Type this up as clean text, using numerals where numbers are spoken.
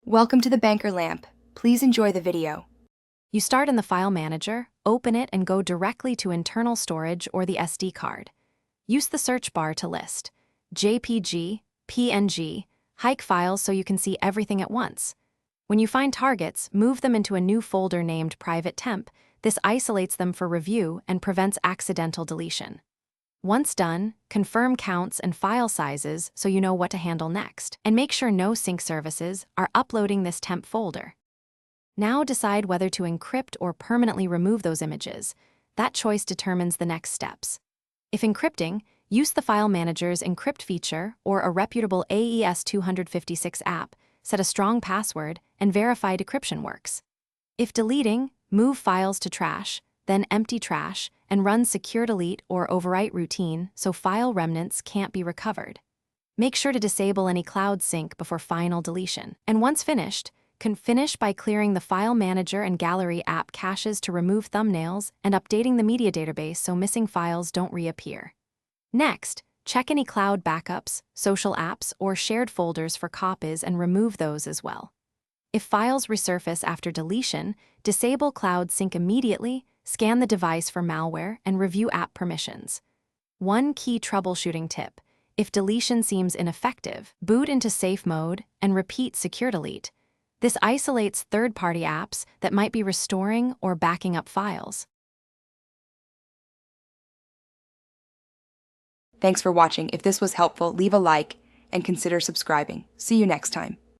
Welcome to the Banker Lamp. Please enjoy the video. You start in the File Manager, open it, and go directly to internal storage or the SD card. Use the search bar to list JPG, PNG, hike files so you can see everything at once. When you find targets, move them into a new folder named Private Temp. This isolates them for review and prevents accidental deletion. Once done, confirm counts and file sizes so you know what to handle next, and make sure no sync services are uploading this temp folder. Now decide whether to encrypt or permanently remove those images. That choice determines the next steps. If encrypting, use the File Manager's encrypt feature or a reputable AES 256 app, set a strong password, and verify decryption works. If deleting, move files to trash, then empty trash, and run secure delete or overwrite routine so file remnants can't be recovered. Make sure to disable any cloud sync before final deletion. And once finished, can finish by clearing the File Manager and Gallery app caches to remove thumbnails and updating the media database so missing files don't reappear. Next, check any cloud backups, social apps, or shared folders for copies and remove those as well. If files resurface after deletion, disable cloud sync immediately, scan the device for malware, and review app permissions. One key troubleshooting tip: if deletion seems ineffective, boot into safe mode and repeat secure delete. This isolates third-party apps that might be restoring or backing up files. Thanks for watching. If this was helpful, leave a like and consider subscribing. See you next time.